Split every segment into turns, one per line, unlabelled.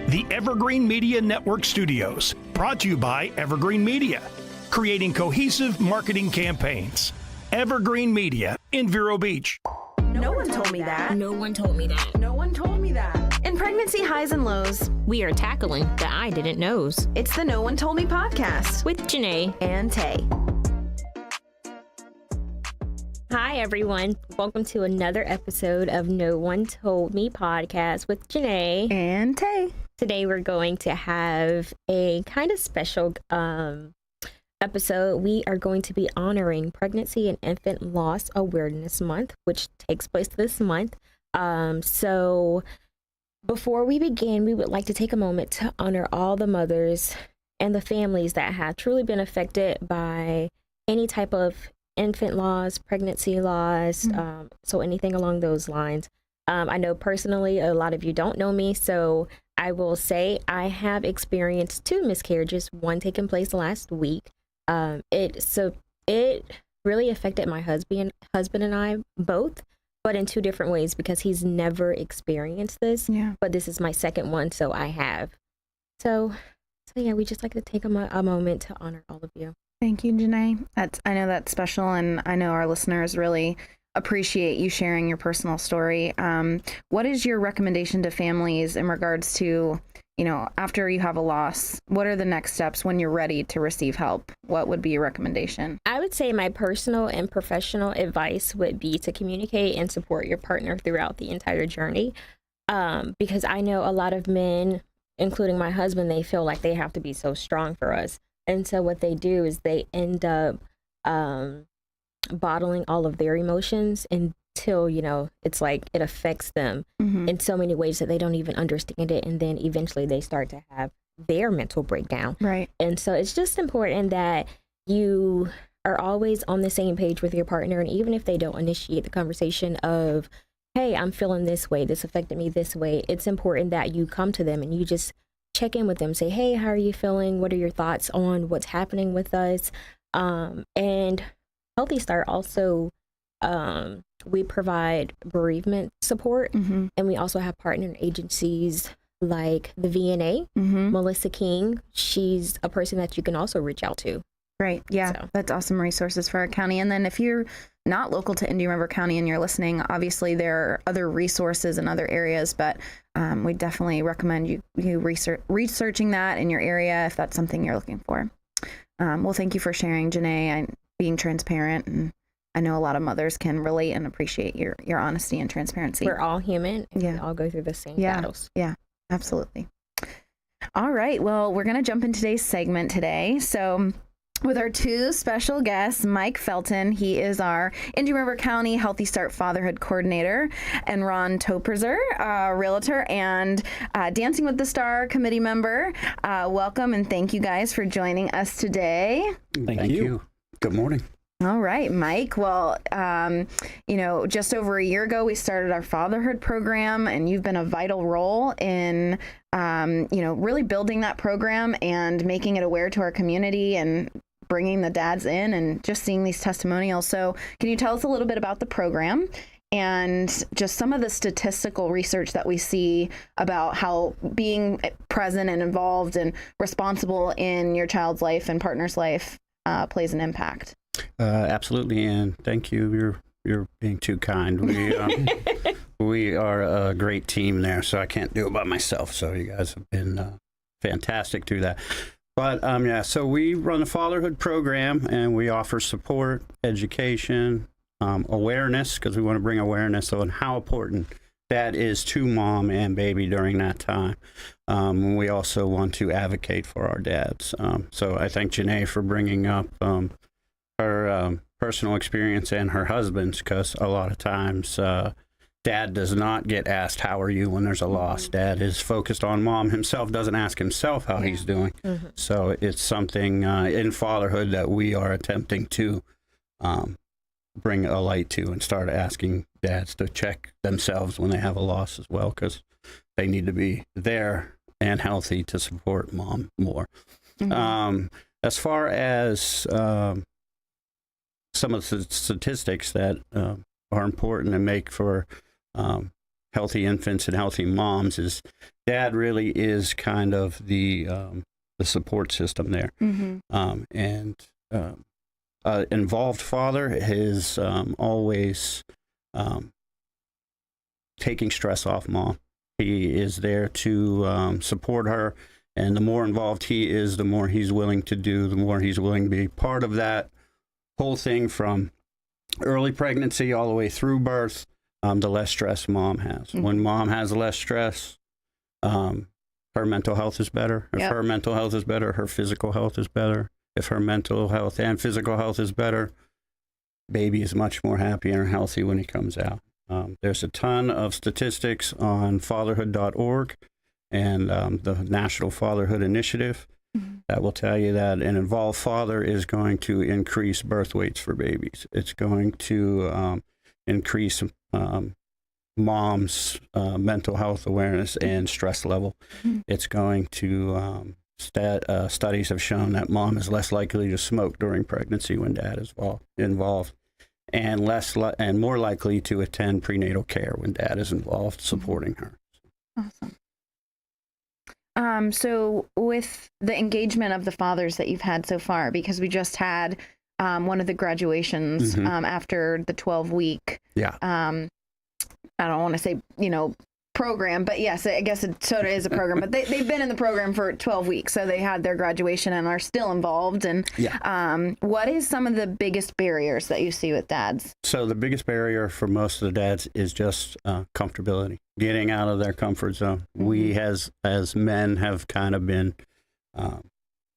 The Evergreen Media Network Studios, brought to you by Evergreen Media, creating cohesive marketing campaigns. Evergreen Media in Vero Beach.
No one told me that.
No one told me that.
No one told me that. In pregnancy highs and lows,
we are tackling the I didn't knows.
It's the No One Told Me podcast
with Janay
and Tay.
Hi, everyone. Welcome to another episode of No One Told Me podcast with Janay
and Tay.
Today, we're going to have a kind of special episode. We are going to be honoring Pregnancy and Infant Loss Awareness Month, which takes place this month. So before we begin, we would like to take a moment to honor all the mothers and the families that have truly been affected by any type of infant loss, pregnancy loss, so anything along those lines. I know personally a lot of you don't know me, so I will say I have experienced 2 miscarriages, one taking place last week. It really affected my husband and I both, but in 2 different ways because he's never experienced this.
Yeah.
But this is my second one, so I have. So yeah, we just like to take a moment to honor all of you.
Thank you, Janay. I know that's special, and I know our listeners really appreciate you sharing your personal story. What is your recommendation to families in regards to, after you have a loss, what are the next steps when you're ready to receive help? What would be your recommendation?
I would say my personal and professional advice would be to communicate and support your partner throughout the entire journey. Because I know a lot of men, including my husband, they feel like they have to be so strong for us. And so what they do is they end up bottling all of their emotions until, it's like it affects them in so many ways that they don't even understand it. And then eventually they start to have their mental breakdown.
Right.
And so it's just important that you are always on the same page with your partner. And even if they don't initiate the conversation of, hey, I'm feeling this way, this affected me this way, it's important that you come to them and you just check in with them, say, hey, how are you feeling? What are your thoughts on what's happening with us? And Healthy Start also, we provide bereavement support, and we also have partner agencies like the VNA, Melissa King. She's a person that you can also reach out to.
Right. Yeah, so that's awesome resources for our county. And then if you're not local to Indian River County and you're listening, obviously there are other resources in other areas, but we definitely recommend you researching that in your area if that's something you're looking for. Well, thank you for sharing, Janay, and being transparent. And I know a lot of mothers can relate and appreciate your honesty and transparency.
We're all human, and we all go through the same battles.
Yeah, absolutely. All right. Well, we're going to jump in today's segment today. So with our 2 special guests, Mike Felton, he is our Indian River County Healthy Start Fatherhood Coordinator, and Ron Toperzer, Realtor and Dancing with the Star Committee member. Welcome, and thank you guys for joining us today.
Thank you. Good morning.
All right, Mike. Well, just over a year ago, we started our fatherhood program, and you've been a vital role in, really building that program and making it aware to our community and bringing the dads in and just seeing these testimonials. So can you tell us a little bit about the program and just some of the statistical research that we see about how being present and involved and responsible in your child's life and partner's life plays an impact?
Absolutely, and thank you. You're being too kind. We are a great team there, so I can't do it by myself. So you guys have been fantastic through that. But so we run a fatherhood program, and we offer support, education, awareness, because we want to bring awareness on how important that is to mom and baby during that time. We also want to advocate for our dads. So I thank Janay for bringing up her personal experience and her husband's, because a lot of times dad does not get asked, how are you, when there's a loss. Dad is focused on mom. Himself doesn't ask himself how he's doing. So it's something in fatherhood that we are attempting to bring a light to and start asking dads to check themselves when they have a loss as well, because they need to be there and healthy to support mom more. As far as some of the statistics that are important and make for healthy infants and healthy moms is dad really is kind of the support system there. Involved father is always taking stress off mom. He is there to support her, and the more involved he is, the more he's willing to do, the more he's willing to be part of that whole thing from early pregnancy all the way through birth. The less stress mom has. When mom has less stress, her mental health is better. If her mental health is better, her physical health is better. If her mental health and physical health is better, baby is much more happy and healthy when he comes out. There's a ton of statistics on fatherhood.org and the National Fatherhood Initiative that will tell you that an involved father is going to increase birth weights for babies. It's going to increase mom's mental health awareness and stress level. It's going to, studies have shown that mom is less likely to smoke during pregnancy when dad is involved, and and more likely to attend prenatal care when dad is involved supporting her.
Awesome. So with the engagement of the fathers that you've had so far, because we just had one of the graduations after the 12-week. I don't want to say, program, but yes, I guess it sort of is a program, but they've been in the program for 12 weeks. So they had their graduation and are still involved. And what is some of the biggest barriers that you see with dads?
So the biggest barrier for most of the dads is just comfortability, getting out of their comfort zone. We as men have kind of been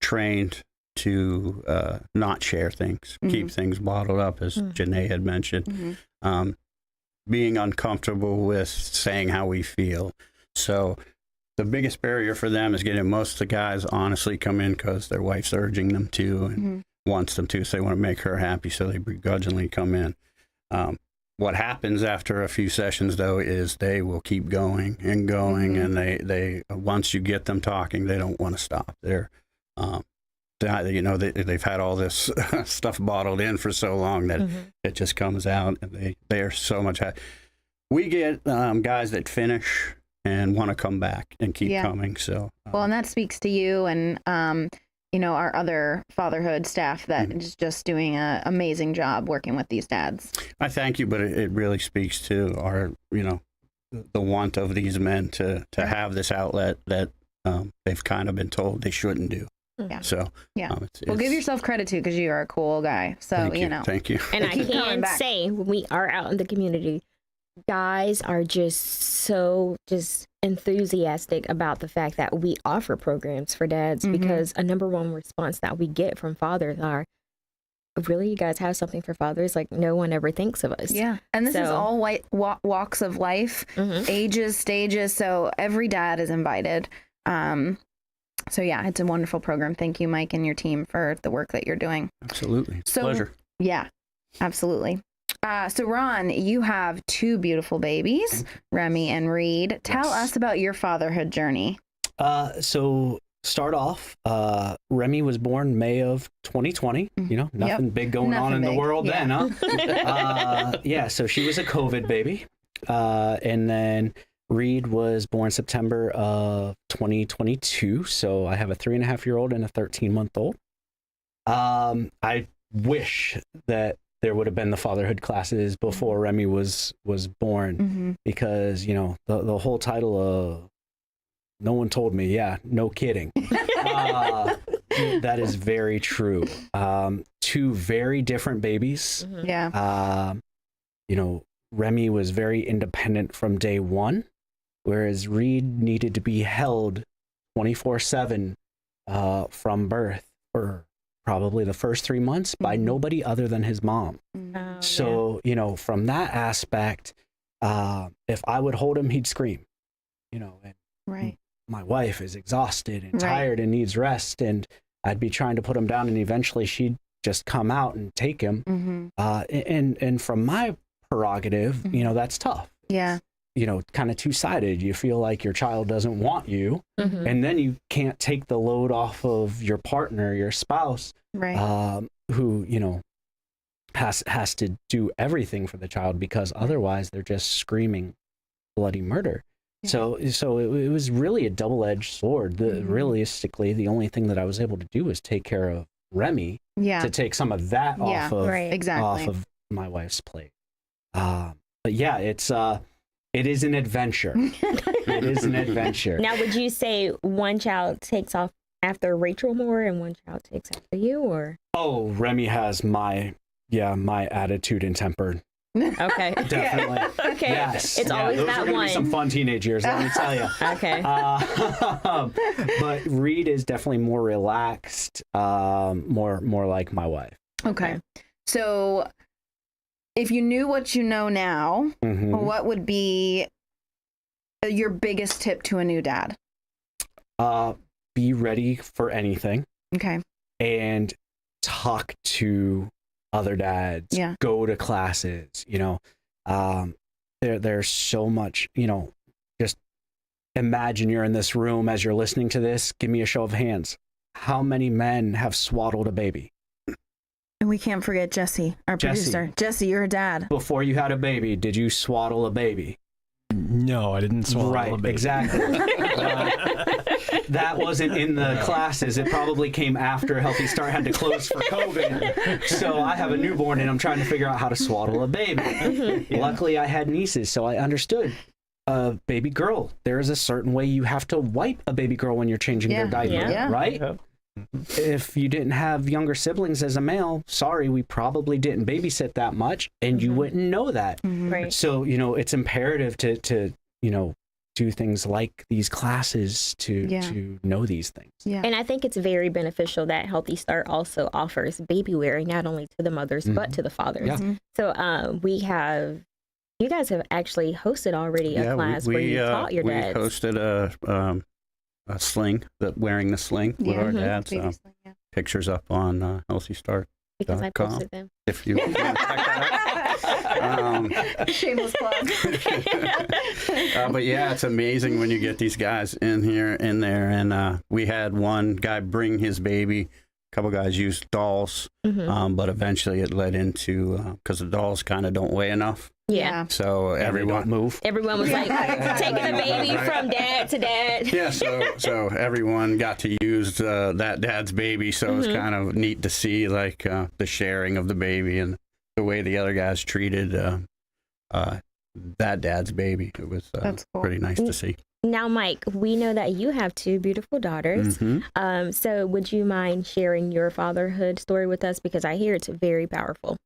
trained to not share things, keep things bottled up, as Janay had mentioned. Being uncomfortable with saying how we feel. So the biggest barrier for them is getting most of the guys honestly come in because their wife's urging them to and wants them to, so they want to make her happy, so they begrudgingly come in. What happens after a few sessions, though, is they will keep going and going, and they once you get them talking, they don't want to stop. They've had all this stuff bottled in for so long that it just comes out, and they are so much. We get guys that finish and want to come back and keep coming. So
well, and that speaks to you and our other fatherhood staff that is just doing an amazing job working with these dads. I
thank you, but it really speaks to our the want of these men to have this outlet that they've kind of been told they shouldn't do. So well, give yourself credit too, because you are a cool guy. So thank you.
And I can say, when we are out in the community, guys are just enthusiastic about the fact that we offer programs for dads, because a number one response that we get from fathers are, really, you guys have something for fathers? Like, no one ever thinks of us.
And this is all walks of life, ages, stages. So every dad is invited. So it's a wonderful program. Thank you, Mike, and your team for the work that you're doing.
Absolutely. It's a pleasure.
Yeah, absolutely. So Ron, you have two beautiful babies, Remy and Reed. Tell us about your fatherhood journey.
So start off, Remy was born May of 2020. Nothing big going on in the world then, huh? So she was a COVID baby. And then Reed was born September of 2022, so I have a 3.5-year-old and a 13-month-old. I wish that there would have been the fatherhood classes before Remy was born, because the whole title of "No one told me," no kidding. That is very true. Two very different babies. Remy was very independent from day one, whereas Reed needed to be held 24/7 from birth for probably the first 3 months by nobody other than his mom. So, from that aspect, if I would hold him, he'd scream, and my wife is exhausted and tired and needs rest, and I'd be trying to put him down, and eventually she'd just come out and take him. And from my prerogative, that's tough. Kind of two-sided. You feel like your child doesn't want you, and then you can't take the load off of your partner, your spouse, who has to do everything for the child, because otherwise they're just screaming bloody murder.
Yeah.
So it was really a double-edged sword. Realistically, the only thing that I was able to do was take care of Remy
Yeah.
to take some of that off of
Exactly.
off of my wife's plate. But yeah, it is an adventure. It is an adventure.
Now, would you say one child takes off after Rachel more and one child takes after you, or?
Oh, Remy has my attitude and temper.
Okay.
Definitely.
Okay.
Yes.
It's always
those
that
are gonna
one.
be some fun teenage years, let me tell you.
Okay.
But Reed is definitely more relaxed, more like my wife.
Okay. So if you knew what you know now,
Mhm.
what would be your biggest tip to a new dad?
Be ready for anything
Okay.
and talk to other dads.
Yeah.
Go to classes. There's so much. Just imagine you're in this room as you're listening to this. Give me a show of hands. How many men have swaddled a baby?
And we can't forget Jesse, our
Jesse.
producer. Jesse, you're a dad.
Before you had a baby, did you swaddle a baby?
No, I didn't swallow
Right,
a baby.
exactly. That wasn't in the classes. It probably came after Healthy Start had to close for COVID. So I have a newborn and I'm trying to figure out how to swaddle a baby. Luckily, I had nieces, so I understood. A baby girl, there is a certain way you have to wipe a baby girl when you're changing their diaper,
Yeah.
right?
Yep.
If you didn't have younger siblings as a male, sorry, we probably didn't babysit that much, and you wouldn't know that.
Right.
So, it's imperative to do things like these classes to know these things.
Yeah.
And I think it's very beneficial that Healthy Start also offers baby wearing, not only to the mothers, but to the fathers.
Yeah.
So you guys have actually hosted already a class where you taught your dads.
We hosted a sling, wearing the sling with our dads.
Baby sling, yeah.
Pictures up on Healthy Start.
Because I
.com.
posted them.
If you want to check that out.
Shameless plug.
But yeah, it's amazing when you get these guys in there. And we had one guy bring his baby. A couple guys used dolls, but eventually it led into, because the dolls kind of don't weigh enough.
Yeah.
So
Everyone
everyone
move.
Everyone was like taking the baby from dad to dad.
Yeah, so everyone got to use that dad's baby, so it was kind of neat to see like the sharing of the baby and the way the other guys treated that dad's baby. It was
That's cool.
pretty nice to see.
Now, Mike, we know that you have two beautiful daughters. So would you mind sharing your fatherhood story with us? Because I hear it's very powerful.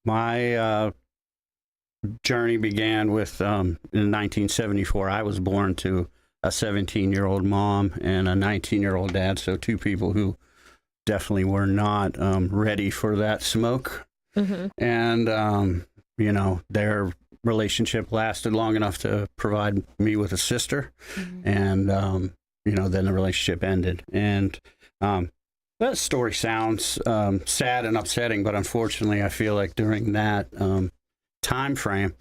My journey began with in 1974. I was born to a 17-year-old mom and a 19-year-old dad, so two people who definitely were not ready for that smoke. And, their relationship lasted long enough to provide me with a sister. And, then the relationship ended. And that story sounds sad and upsetting, but unfortunately, I feel like during that time frame,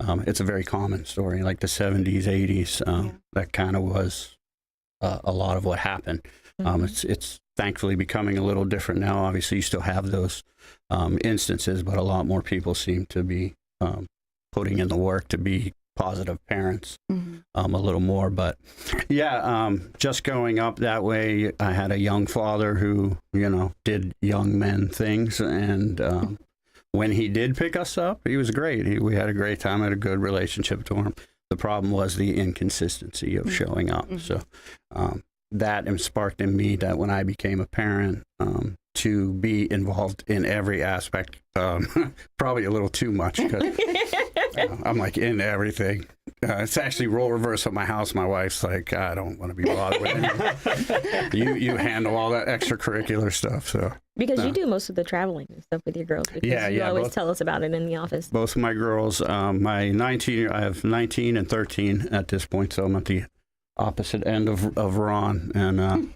it's a very common story, like the 70s, 80s. That kind of was a lot of what happened. It's thankfully becoming a little different now. Obviously, you still have those instances, but a lot more people seem to be putting in the work to be positive parents a little more. But just growing up that way, I had a young father who, did young men things. And when he did pick us up, he was great. We had a great time, had a good relationship to him. The problem was the inconsistency of showing up. So that sparked in me that when I became a parent, to be involved in every aspect, probably a little too much, because I'm like in everything. It's actually role reverse at my house. My wife's like, I don't want to be bothered with it. You handle all that extracurricular stuff. So
Because you do most of the traveling and stuff with your girls. Because you always tell us about it in the office.
Both of my girls, I have 19 and 13 at this point, so I'm at the opposite end of Ron, and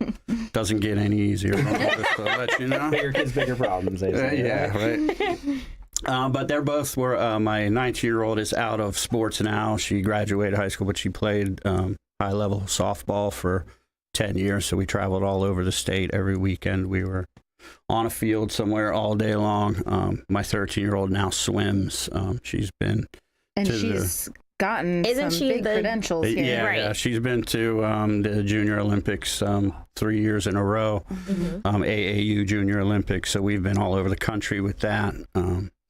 doesn't get any easier. Just to let you know.
Bigger kids, bigger problems. They say.
Yeah, right. But they're both were. My 19-year-old is out of sports now. She graduated high school, but she played high-level softball for 10 years. So we traveled all over the state every weekend. We were on a field somewhere all day long. My 13-year-old now swims. She's been
And
to
she's gotten
Isn't
some
she
big
the-
credentials here.
Yeah,
Right.
yeah, she's been to the Junior Olympics 3 years in a row, AAU Junior Olympics. So we've been all over the country with that.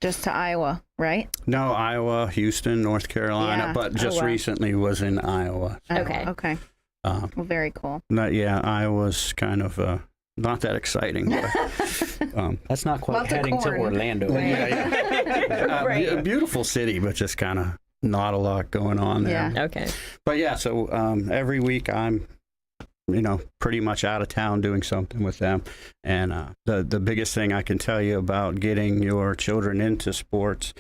Just to Iowa, right?
No, Iowa, Houston, North Carolina,
Yeah.
but just
wow.
recently was in Iowa.
Okay.
Okay.
Uh,
Well, very cool.
Iowa's kind of not that exciting. But,
That's not quite
Lots of
heading to
corn.
Orlando.
yeah.
Right.
A beautiful city, but just kind of not a lot going on there.
Yeah.
Okay.
But yeah, so every week I'm, pretty much out of town doing something with them. And the biggest thing I can tell you about getting your children into sports,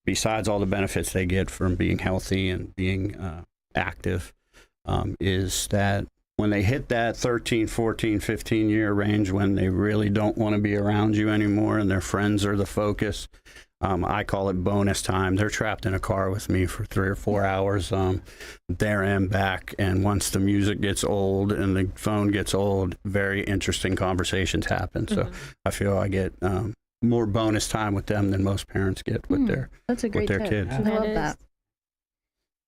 besides all the benefits they get from being healthy and being active, is that when they hit that 13, 14, 15-year range, when they really don't want to be around you anymore and their friends are the focus, I call it bonus time. They're trapped in a car with me for 3 or 4 hours, there and back. And once the music gets old and the phone gets old, very interesting conversations happen. So I feel I get more bonus time with them than most parents get with
That's a great
their
tip.
kids.
I
That
love
is-
that.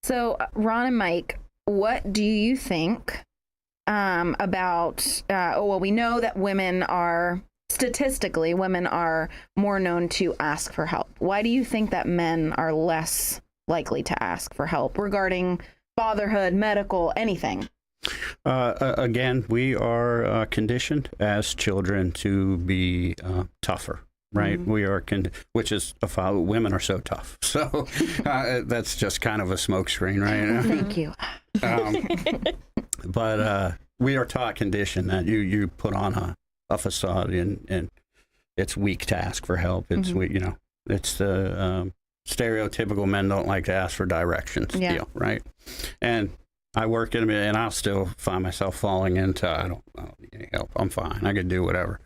So, Ron and Mike, what do you think about? We know that statistically, women are more known to ask for help. Why do you think that men are less likely to ask for help regarding fatherhood, medical, anything?
Again, we are conditioned as children to be tougher, right? We are, which is women are so tough. So that's just kind of a smokescreen, right?
Thank you.
But we are taught, conditioned that you put on a facade and it's weak to ask for help. It's it's the stereotypical men don't like to ask for directions deal, right? And I work in it, and I'll still find myself falling into I don't need any help. I'm fine. I can do whatever.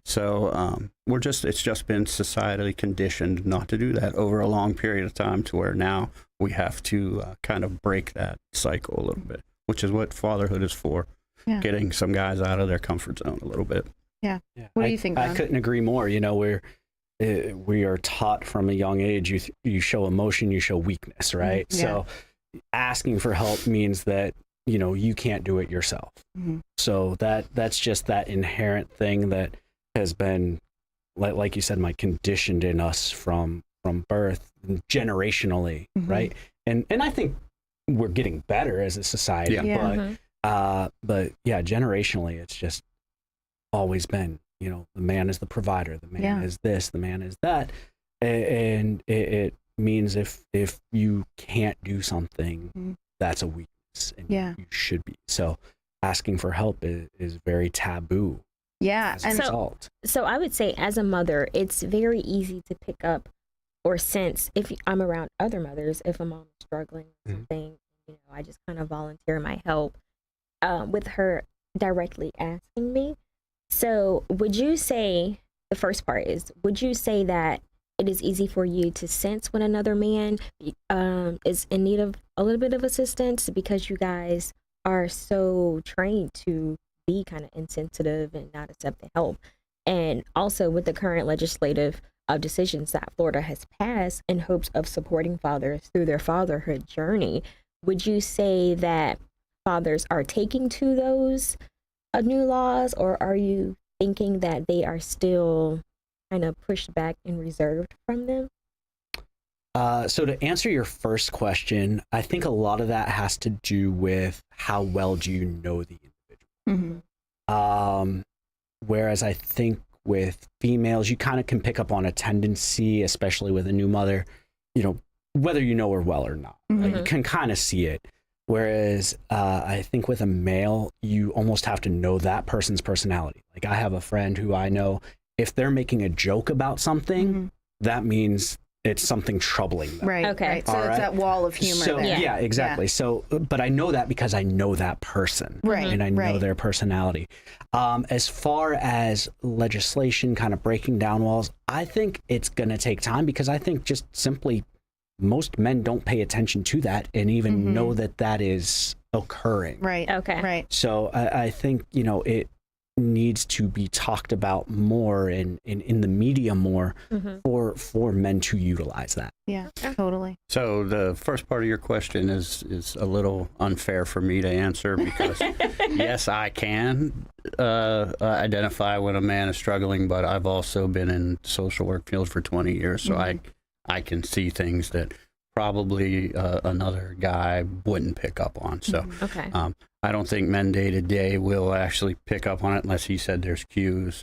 So it's just been societally conditioned not to do that over a long period of time, to where now we have to kind of break that cycle a little bit, which is what fatherhood is for.
Yeah.
Getting some guys out of their comfort zone a little bit.
Yeah. What do you think,
I
Ron?
couldn't agree more. We are taught from a young age, you show emotion, you show weakness, right?
Yeah.
So asking for help means that, you can't do it yourself. So that's just that inherent thing that has been, like you said, Mike, conditioned in us from birth, generationally, right? And I think we're getting better as a society, but generationally, it's just always been, the man is the provider, the man is this, the man is that, and it means if you can't do something, that's a weakness, and you should be. So asking for help is very taboo.
Yeah.
As a
And
result.
So I would say, as a mother, it's very easy to pick up or sense, if I'm around other mothers, if a mom is struggling with something, I just kind of volunteer my help with her directly asking me. So would you say, the first part is, would you say that it is easy for you to sense when another man is in need of a little bit of assistance, because you guys are so trained to be kind of insensitive and not accept the help? And also with the current legislative decisions that Florida has passed in hopes of supporting fathers through their fatherhood journey, would you say that fathers are taking to those new laws, or are you thinking that they are still kind of pushed back and reserved from them?
So to answer your first question, I think a lot of that has to do with how well do you know the individual. Whereas I think with females, you kind of can pick up on a tendency, especially with a new mother, whether you know her well or not. Right? You can kind of see it. Whereas I think with a male, you almost have to know that person's personality. Like, I have a friend who I know, if they're making a joke about something, that means it's something troubling them.
Right.
Okay.
Right. So
All
it's
right.
that wall of humor
So,
there.
yeah, exactly. So, but I know that because I know that person.
Right,
And I know
right.
their personality. As far as legislation kind of breaking down walls, I think it's going to take time, because I think just simply most men don't pay attention to that and even know that that is occurring.
Right.
Okay.
Right.
So I think, needs to be talked about more in the media more for men to utilize that.
Yeah, totally.
So the first part of your question is a little unfair for me to answer because yes, I can identify when a man is struggling, but I've also been in social work field for 20 years, so I can see things that probably another guy wouldn't pick up on. So
Okay.
I don't think men day to day will actually pick up on it unless he said there's cues.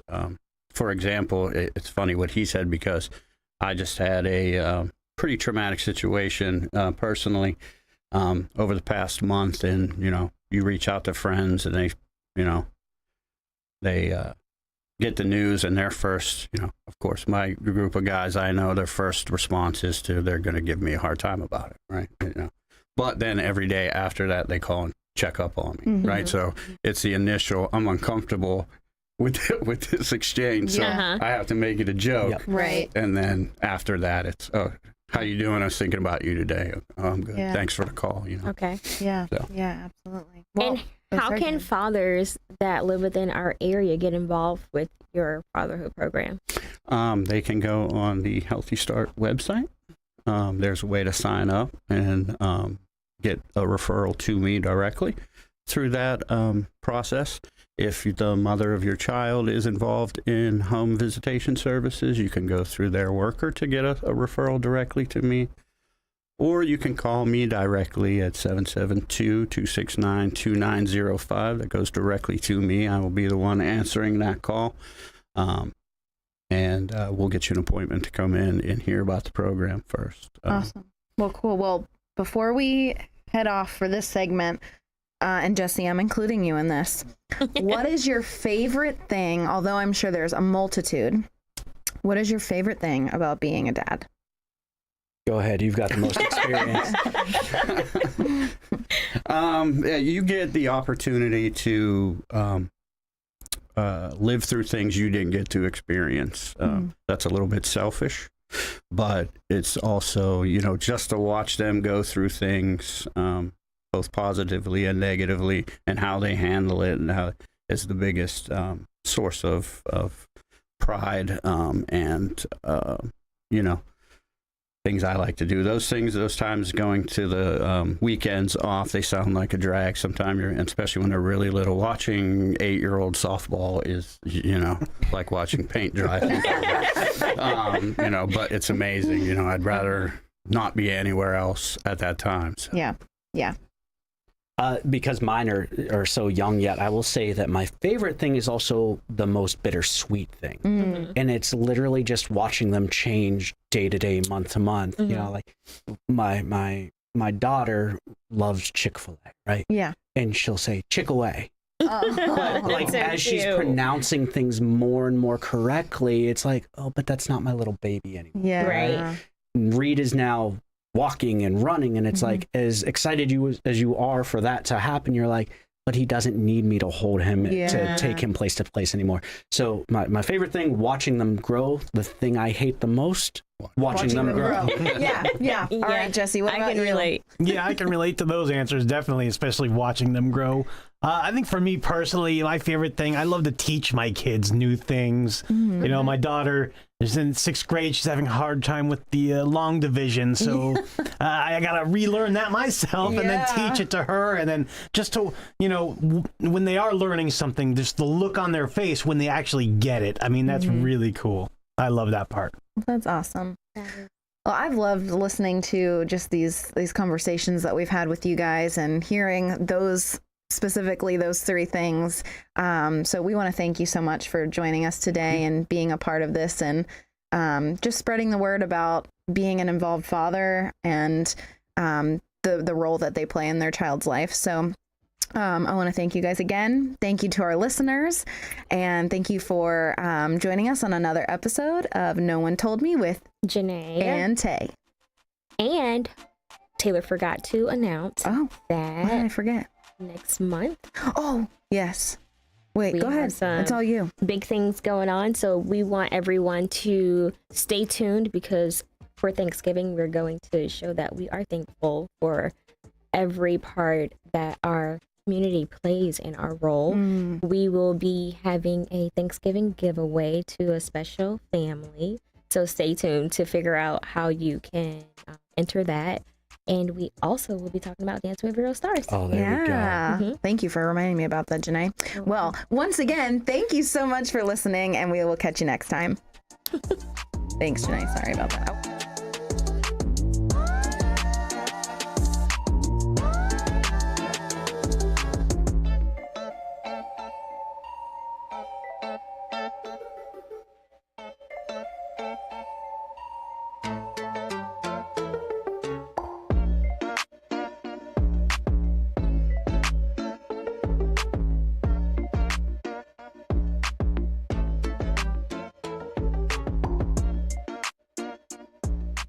For example, it's funny what he said because I just had a pretty traumatic situation personally over the past month, and you reach out to friends and they get the news, and their first, of course, my group of guys I know, their first response is they're going to give me a hard time about it, right? But then every day after that, they call and check up on me, right? So it's the initial, I'm uncomfortable with this exchange, so I have to make it a joke,
Right.
and then after that, it's how you doing? I was thinking about you today. Oh, I'm good.
Yeah.
Thanks for the call.
Okay.
Yeah.
So.
Yeah, absolutely.
And how can fathers that live within our area get involved with your fatherhood program?
They can go on the Healthy Start website. There's a way to sign up and get a referral to me directly through that process. If the mother of your child is involved in home visitation services, you can go through their worker to get a referral directly to me. Or you can call me directly at 772-269-2905. That goes directly to me. I will be the one answering that call. And we'll get you an appointment to come in and hear about the program first.
Awesome. Well, cool. Well, before we head off for this segment, and Jesse, I'm including you in this. What is your favorite thing, although I'm sure there's a multitude, what is your favorite thing about being a dad?
Go ahead. You've got the most experience.
Yeah, you get the opportunity to live through things you didn't get to experience. That's a little bit selfish, but it's also, just to watch them go through things, both positively and negatively, and how they handle it, and how is the biggest source of pride and things I like to do. Those times going to the weekends off, they sound like a drag sometimes, especially when they're really little. Watching 8-year-old softball is, like watching paint dry. But it's amazing. I'd rather not be anywhere else at that time. So.
Yeah.
Because mine are so young yet, I will say that my favorite thing is also the most bittersweet thing. And it's literally just watching them change day to day, month to month. Like my daughter loves Chick-fil-A, right?
Yeah.
And she'll say Chick-away.
Oh.
But as she's pronouncing things more and more correctly, it's like, oh, but that's not my little baby anymore.
Yeah.
Right.
Reed is now walking and running, and it's like, as excited as you are for that to happen, you're like, but he doesn't need me to hold him to take him place to place anymore. So my favorite thing, watching them grow. The thing I hate the most, watching them grow.
Yeah. All right, Jesse, what about
I can
you?
relate.
Yeah, I can relate to those answers, definitely, especially watching them grow. I think for me personally, my favorite thing, I love to teach my kids new things. My daughter is in 6th grade. She's having a hard time with the long division. So I got to relearn that myself and then teach it to her. And then just to, when they are learning something, just the look on their face when they actually get it. I mean, that's really cool. I love that part.
That's awesome. Well, I've loved listening to just these conversations that we've had with you guys and hearing specifically those 3 things. So we want to thank you so much for joining us today and being a part of this, and just spreading the word about being an involved father and the role that they play in their child's life. So I want to thank you guys again. Thank you to our listeners, and thank you for joining us on another episode of No One Told Me with
Janay
and Tay.
And Taylor forgot to announce
Oh, what did I
that
forget?
next month
Oh, yes. Wait,
we
go ahead.
have some
It's all you.
big things going on. So we want everyone to stay tuned, because for Thanksgiving, we're going to show that we are thankful for every part that our community plays in our role. We will be having a Thanksgiving giveaway to a special family. So stay tuned to figure out how you can enter that. And we also will be talking about Dancing with Real Stars.
Oh, there we go.
Yeah. Thank you for reminding me about that, Janay. Well, once again, thank you so much for listening, and we will catch you next time. Thanks, Janay. Sorry about that.